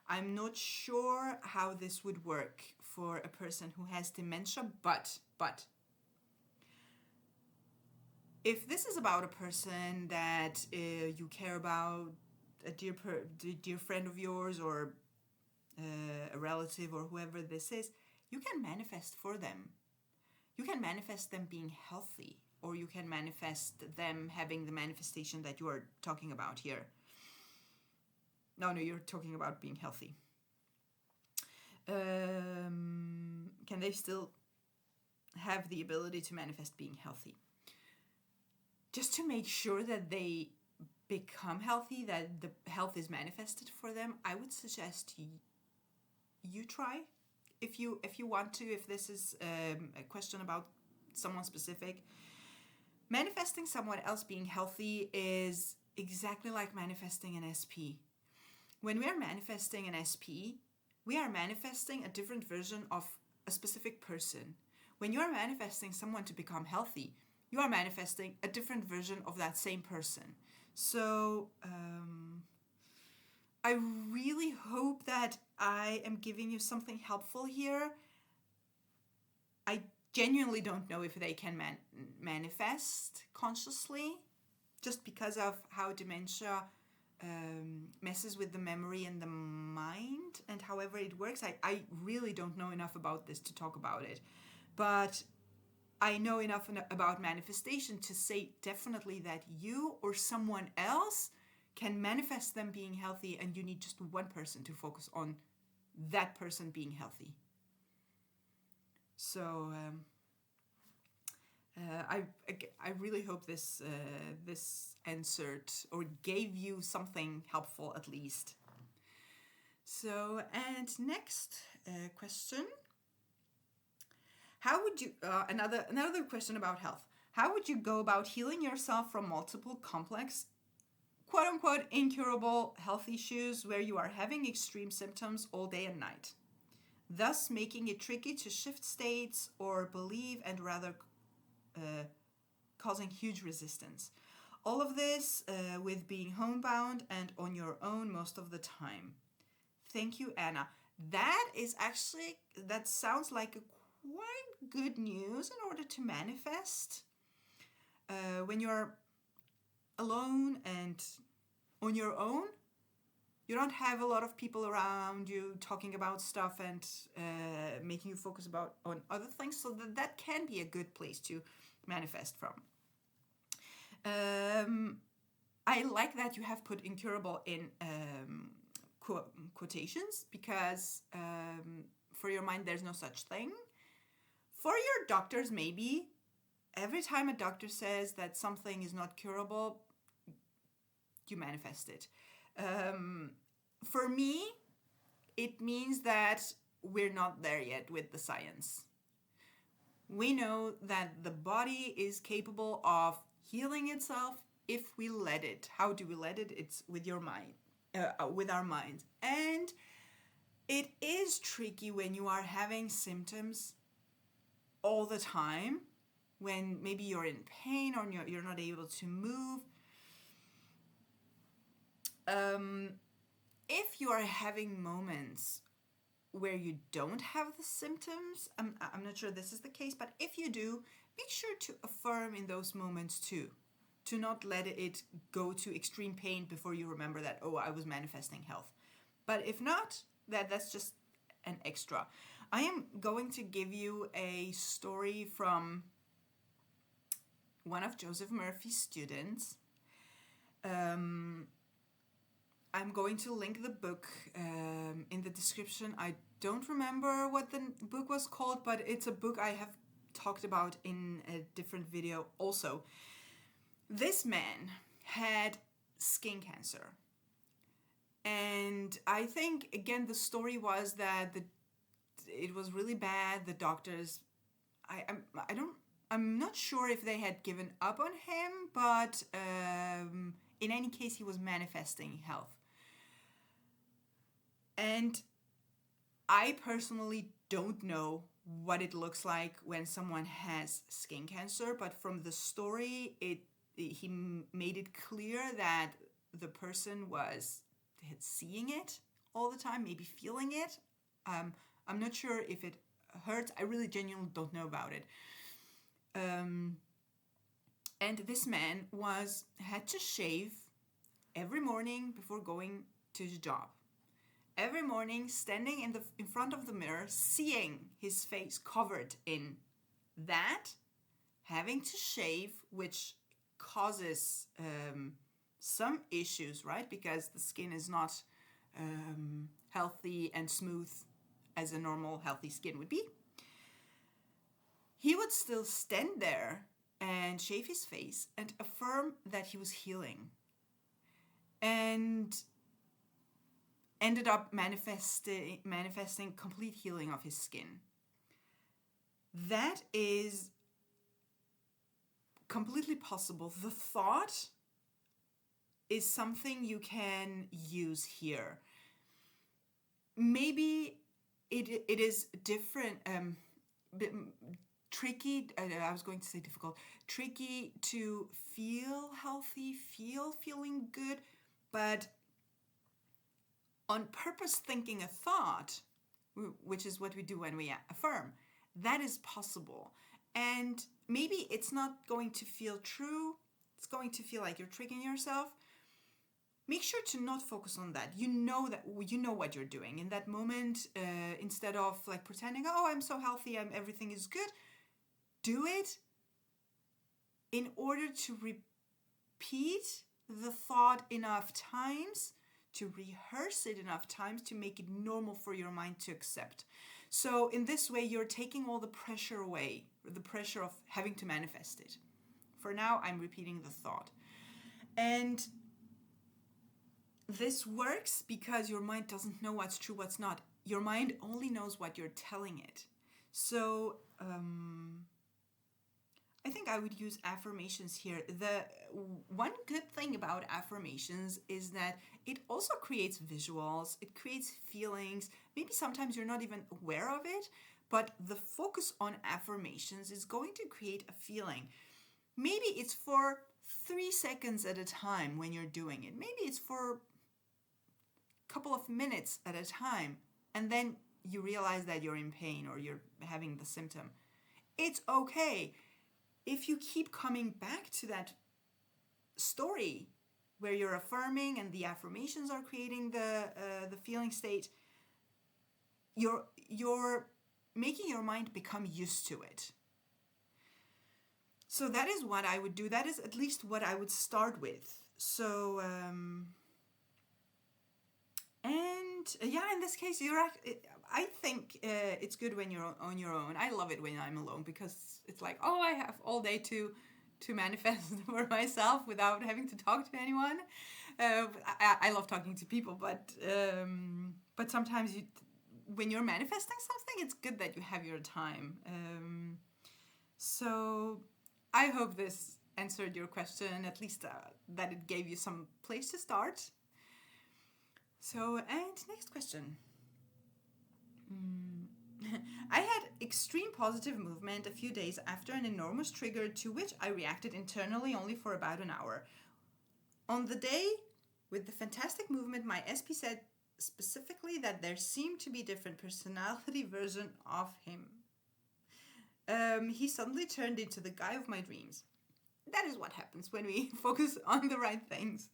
I'm not sure how this would work for a person who has dementia, but if this is about a person that you care about, a dear friend of yours, or a relative, or whoever this is, you can manifest for them. You can manifest them being healthy, or you can manifest them having the manifestation that you are talking about here. No, you're talking about being healthy. Can they still have the ability to manifest being healthy? Just to make sure that they become healthy, that the health is manifested for them, I would suggest you try. If you want to, if this is a question about someone specific, manifesting someone else being healthy is exactly like manifesting an SP. When we are manifesting an SP, we are manifesting a different version of a specific person. When you are manifesting someone to become healthy, you are manifesting a different version of that same person. So I really hope that I am giving you something helpful here. I genuinely don't know if they can manifest consciously, just because of how dementia messes with the memory and the mind, and however it works. I really don't know enough about this to talk about it, but I know enough about manifestation to say definitely that you or someone else can manifest them being healthy, and you need just one person to focus on that person being healthy. So I really hope this answered or gave you something helpful at least. So, and next question. How would you, another question about health. How would you go about healing yourself from multiple complex, quote unquote, incurable health issues where you are having extreme symptoms all day and night, thus making it tricky to shift states or believe, and rather causing huge resistance? All of this with being homebound and on your own most of the time. Thank you, Anna. That sounds like a quite good news in order to manifest. When you're alone and on your own, you don't have a lot of people around you talking about stuff and making you focus on other things, so that can be a good place to manifest from. I like that you have put incurable in quotations, because for your mind there's no such thing. For your doctors, maybe. Every time a doctor says that something is not curable, you manifest it. For me, it means that we're not there yet with the science. We know that the body is capable of healing itself if we let it. How do we let it? It's with your mind, with our mind. And it is tricky when you are having symptoms all the time, when maybe you're in pain or you're not able to move. If you are having moments where you don't have the symptoms, I'm not sure this is the case, but if you do, make sure to affirm in those moments too. To not let it go to extreme pain before you remember that, oh, I was manifesting health. But if not, that's just an extra. I am going to give you a story from one of Joseph Murphy's students. I'm going to link the book in the description. I don't remember what the book was called, but it's a book I have talked about in a different video also. This man had skin cancer. And I think, again, the story was that it was really bad. The doctors, I'm not sure if they had given up on him, but in any case, he was manifesting health. And I personally don't know what it looks like when someone has skin cancer, but from the story, he made it clear that the person was seeing it all the time, maybe feeling it. I'm not sure if it hurts. I really genuinely don't know about it. And this man had to shave every morning before going to his job. Every morning, standing in front of the mirror, seeing his face covered in that, having to shave, which causes some issues, right? Because the skin is not healthy and smooth as a normal healthy skin would be. He would still stand there and shave his face and affirm that he was healing. And ended up manifesting complete healing of his skin. That is completely possible. The thought is something you can use here. Maybe it is different, tricky, I was going to say difficult, tricky to feel healthy, feeling good, but on purpose thinking a thought, which is what we do when we affirm, that is possible. And maybe it's not going to feel true. It's going to feel like you're tricking yourself. Make sure to not focus on that. You know what you're doing in that moment. Instead of like pretending, oh, I'm so healthy, everything is good. Do it in order to repeat the thought enough times, to rehearse it enough times to make it normal for your mind to accept. So in this way, you're taking all the pressure away, the pressure of having to manifest it. For now, I'm repeating the thought. And this works because your mind doesn't know what's true, what's not. Your mind only knows what you're telling it. So I think I would use affirmations here. The one good thing about affirmations is that it also creates visuals, it creates feelings. Maybe sometimes you're not even aware of it, but the focus on affirmations is going to create a feeling. Maybe it's for 3 seconds at a time when you're doing it. Maybe it's for a couple of minutes at a time, and then you realize that you're in pain or you're having the symptom. It's okay. If you keep coming back to that story where you're affirming and the affirmations are creating the feeling state, you're making your mind become used to it. So that is what I would do. That is at least what I would start with. So, in this case, I think it's good when you're on your own. I love it when I'm alone because it's like, oh, I have all day to manifest for myself without having to talk to anyone. I love talking to people, but sometimes when you're manifesting something, it's good that you have your time. So I hope this answered your question, at least that it gave you some place to start. So, and next question. I had extreme positive movement a few days after an enormous trigger to which I reacted internally only for about an hour. On the day with the fantastic movement, my SP said specifically that there seemed to be different personality version of him. He suddenly turned into the guy of my dreams. That is what happens when we focus on the right things.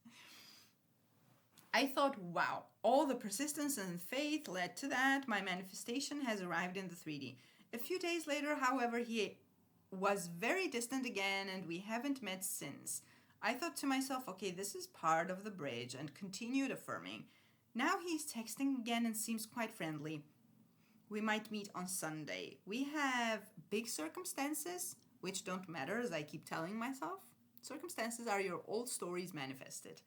I thought, wow, all the persistence and faith led to that. My manifestation has arrived in the 3D. A few days later, however, he was very distant again and we haven't met since. I thought to myself, okay, this is part of the bridge, and continued affirming. Now he's texting again and seems quite friendly. We might meet on Sunday. We have big circumstances, which don't matter, as I keep telling myself. Circumstances are your old stories manifested.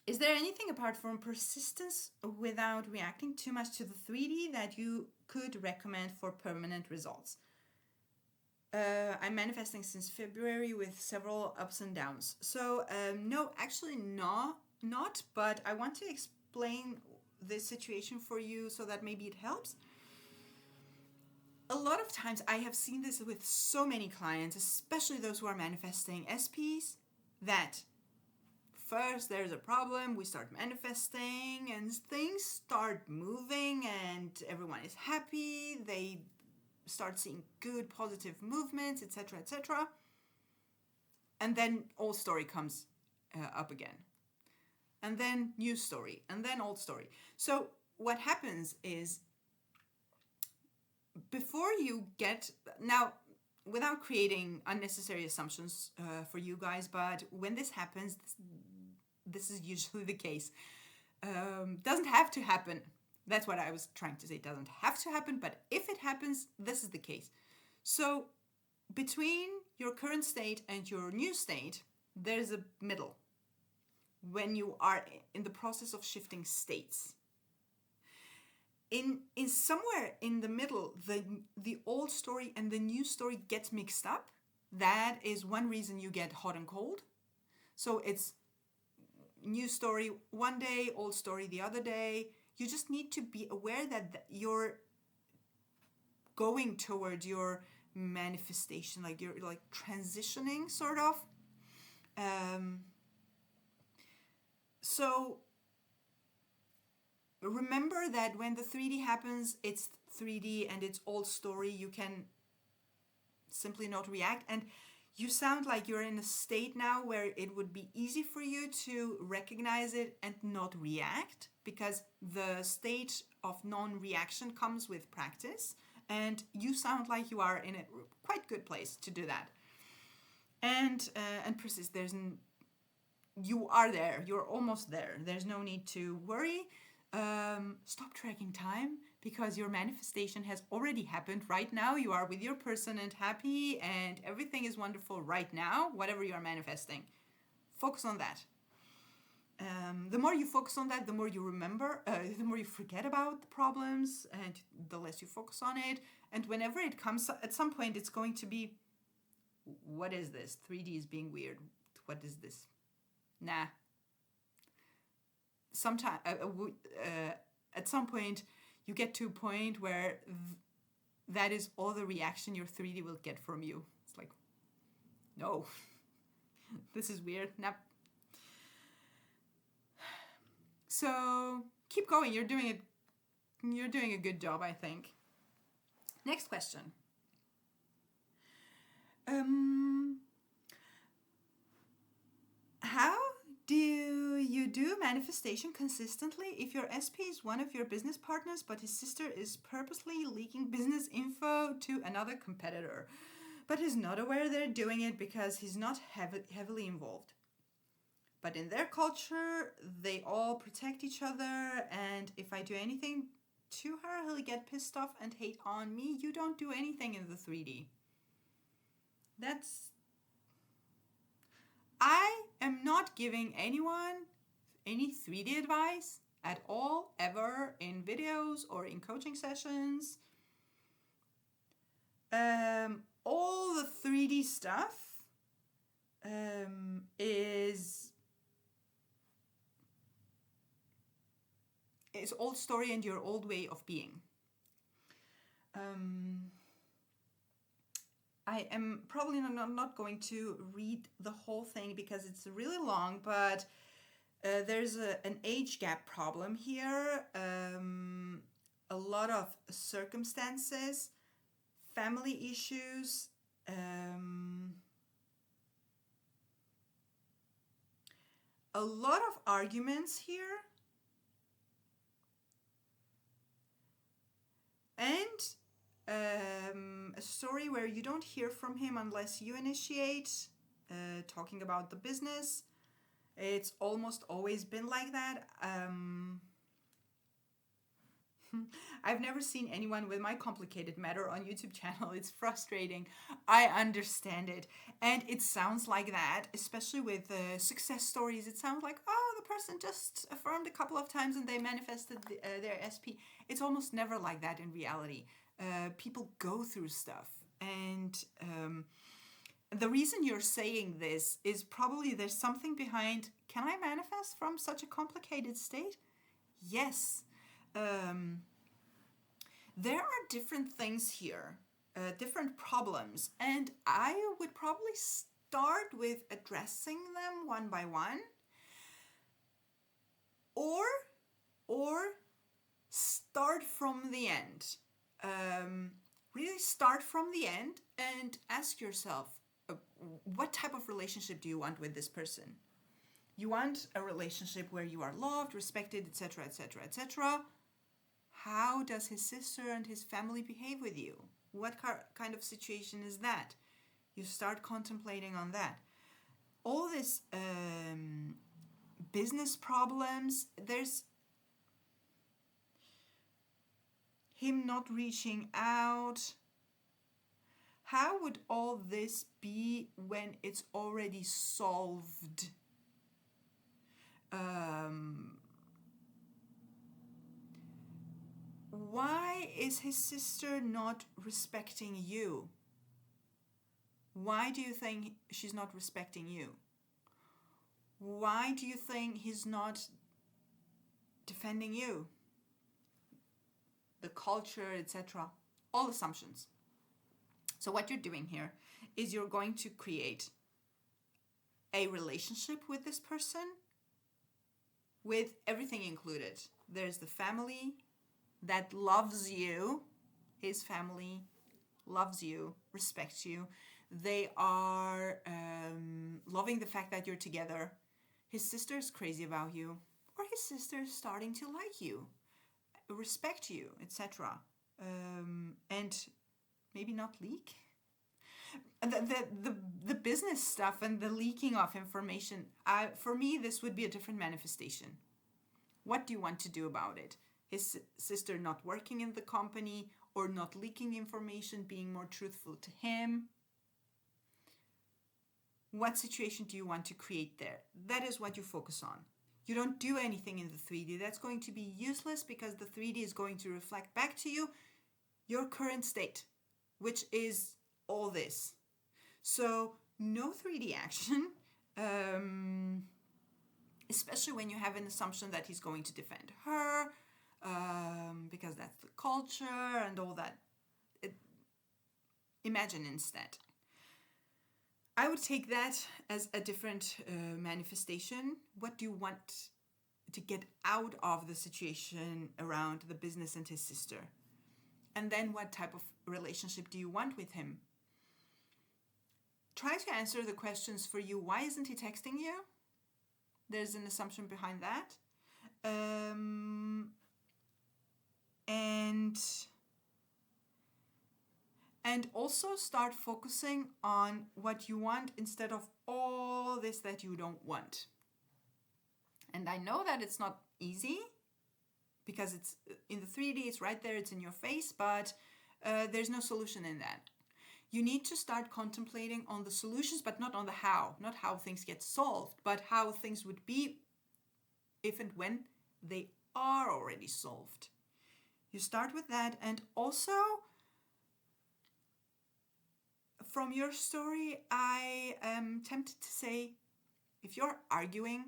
Is there anything apart from persistence without reacting too much to the 3D that you could recommend for permanent results? I'm manifesting since February with several ups and downs. So no, actually not, but I want to explain this situation for you so that maybe it helps. A lot of times I have seen this with so many clients, especially those who are manifesting SPs, that first there's a problem, we start manifesting and things start moving and everyone is happy, they start seeing good positive movements, etc., etc. And then old story comes up again. And then new story, and then old story. So what happens is, before you get, now without creating unnecessary assumptions for you guys, but when this happens, this is usually the case. Doesn't have to happen. That's what I was trying to say. It doesn't have to happen, but if it happens, this is the case. So between your current state and your new state, there's a middle when you are in the process of shifting states. In somewhere in the middle, the old story and the new story get mixed up. That is one reason you get hot and cold. So it's new story one day, old story the other day. You just need to be aware that you're going toward your manifestation, like you're like transitioning sort of. So remember that when the 3D happens, it's 3D and it's old story. You can simply not react. And you sound like you're in a state now where it would be easy for you to recognize it and not react, because the state of non-reaction comes with practice. And you sound like you are in a quite good place to do that. And persist. You are there. You're almost there. There's no need to worry. Stop tracking time, because your manifestation has already happened right now. You are with your person and happy, and everything is wonderful right now, whatever you are manifesting. Focus on that. The more you focus on that, the more you remember, the more you forget about the problems, and the less you focus on it. And whenever it comes, at some point, it's going to be, what is this? 3D is being weird. What is this? Nah. Sometime at some point you get to a point where that is all the reaction your 3D will get from you. It's like, no, this is weird. Nah. So keep going. You're doing a good job, I think. Next question. How do you do manifestation consistently if your SP is one of your business partners, but his sister is purposely leaking business info to another competitor, but is not aware they're doing it because he's not heavily involved? But in their culture, they all protect each other, and if I do anything to her, he'll get pissed off and hate on me. You don't do anything in the 3D. I am not giving anyone any 3D advice at all, ever, in videos or in coaching sessions. All the 3D stuff is old story and your old way of being. I am probably not going to read the whole thing because it's really long, but there's an age gap problem here, a lot of circumstances, family issues, a lot of arguments here, and a story where you don't hear from him unless you initiate, talking about the business. It's almost always been like that. I've never seen anyone with my complicated matter on YouTube channel. It's frustrating. I understand it. And it sounds like that, especially with success stories. It sounds like, oh, the person just affirmed a couple of times and they manifested their SP. It's almost never like that in reality. People go through stuff. And the reason you're saying this is probably there's something behind, can I manifest from such a complicated state? Yes. There are different things here, different problems, and I would probably start with addressing them one by one, or start from the end. Really start from the end and ask yourself, what type of relationship do you want with this person? You want a relationship where you are loved, respected, etc., etc., etc. How does his sister and his family behave with you? What kind of situation is that? You start contemplating on that. All this business problems, there's him not reaching out. How would all this be when it's already solved? Why is his sister not respecting you? Why do you think she's not respecting you? Why do you think he's not defending you? The culture, etc. All assumptions. So what you're doing here is you're going to create a relationship with this person with everything included. There's the family that loves you. His family loves you, respects you. They are loving the fact that you're together. His sister is crazy about you, or his sister is starting to like you, respect you, etc. And maybe not leak. The business stuff and the leaking of information, for me, this would be a different manifestation. What do you want to do about it? His sister not working in the company or not leaking information, being more truthful to him? What situation do you want to create there? That is what you focus on. You don't do anything in the 3D. That's going to be useless because the 3D is going to reflect back to you your current state, which is all this. So no 3D action, especially when you have an assumption that he's going to defend her, because that's the culture and all that. Imagine instead. I would take that as a different manifestation. What do you want to get out of the situation around the business and his sister? And then what type of relationship do you want with him? Try to answer the questions for you. Why isn't he texting you? There's an assumption behind that. And also start focusing on what you want instead of all this that you don't want. And I know that it's not easy because it's in the 3D, it's right there, it's in your face, but there's no solution in that. You need to start contemplating on the solutions, but not on the how, not how things get solved, but how things would be if and when they are already solved. You start with that. And also, from your story, I am tempted to say, if you're arguing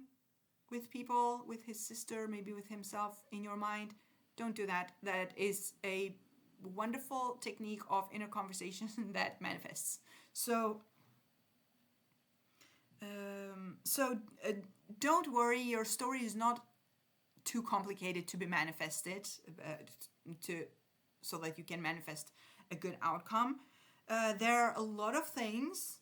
with people, with his sister, maybe with himself in your mind, don't do that. That is a wonderful technique of inner conversation that manifests. So don't worry, your story is not too complicated to be manifested, so that you can manifest a good outcome. There are a lot of things.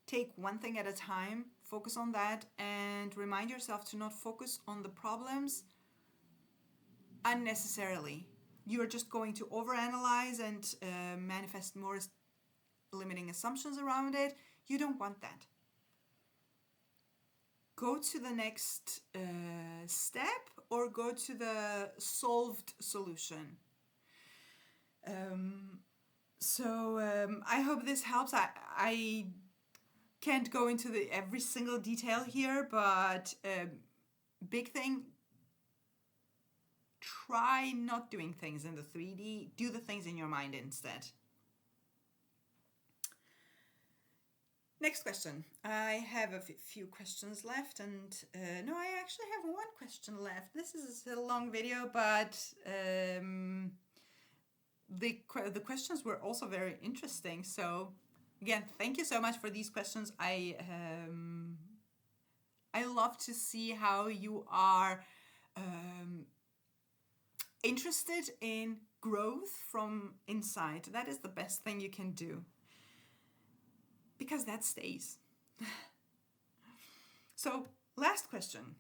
Take one thing at a time, focus on that, and remind yourself to not focus on the problems unnecessarily. You're just going to overanalyze and manifest more limiting assumptions around it. You don't want that. Go to the next step or go to the solved solution. I hope this helps. I can't go into every single detail here, but big thing, try not doing things in the 3D. Do the things in your mind instead. Next question. I have a few questions left, and no, I actually have one question left. This is a long video, but the questions were also very interesting. So again, thank you so much for these questions. I love to see how you are interested in growth from inside. That is the best thing you can do, because that stays. So, last question.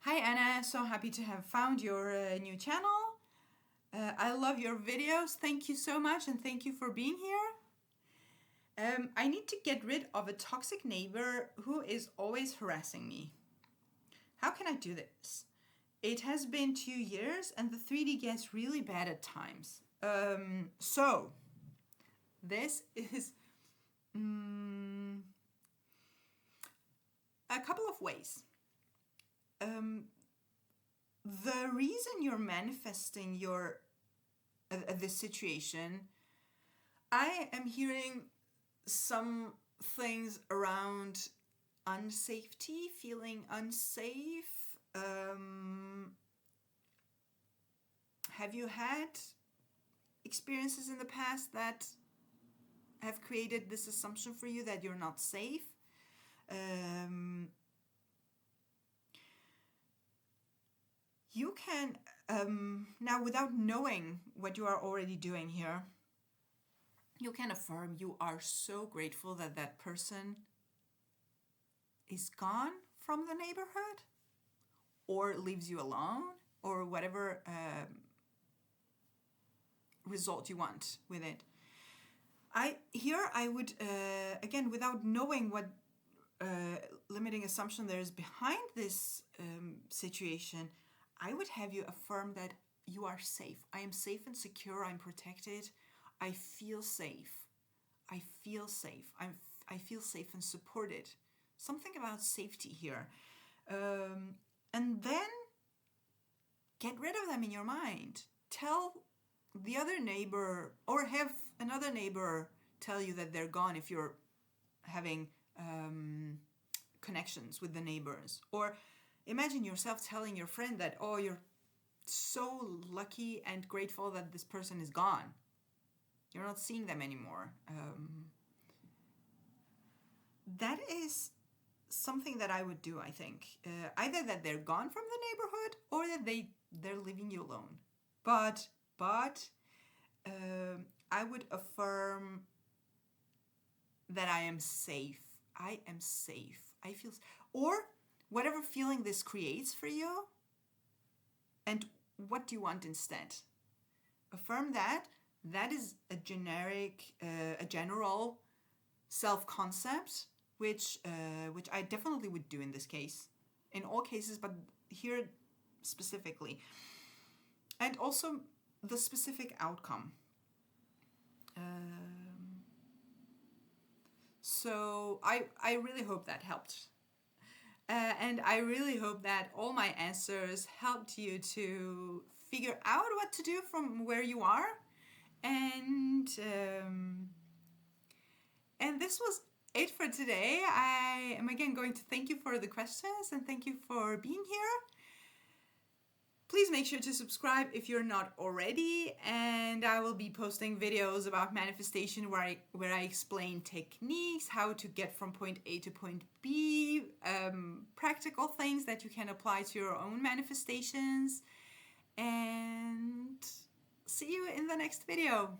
Hi Anna, so happy to have found your new channel. I love your videos. Thank you so much, and thank you for being here. I need to get rid of a toxic neighbor who is always harassing me. How can I do this? It has been 2 years and the 3D gets really bad at times. So, this is a couple of ways. The reason you're manifesting this situation, I am hearing some things around unsafety, feeling unsafe. Have you had experiences in the past that have created this assumption for you that you're not safe? You can, now without knowing what you are already doing here, you can affirm you are so grateful that that person is gone from the neighborhood or leaves you alone or whatever result you want with it. I would, again, without knowing what limiting assumption there is behind this situation, I would have you affirm that you are safe. I am safe and secure. I'm protected. I feel safe. I feel safe. I feel safe and supported. Something about safety here. And then get rid of them in your mind. Tell the other neighbor, or have another neighbor tell you that they're gone if you're having connections with the neighbors. Or imagine yourself telling your friend that, oh, you're so lucky and grateful that this person is gone. You're not seeing them anymore. That is something that I would do, I think. Either that they're gone from the neighborhood or that they're leaving you alone. But I would affirm that I am safe. I am safe. I feel, or whatever feeling this creates for you, and what do you want instead? Affirm that. That is a general self-concept, which I definitely would do in this case, in all cases, but here specifically, and also the specific outcome. So I really hope that helped. And I really hope that all my answers helped you to figure out what to do from where you are. And this was it for today. I am again going to thank you for the questions and thank you for being here. Please make sure to subscribe if you're not already, and I will be posting videos about manifestation where I explain techniques, how to get from point A to point B, practical things that you can apply to your own manifestations, and see you in the next video.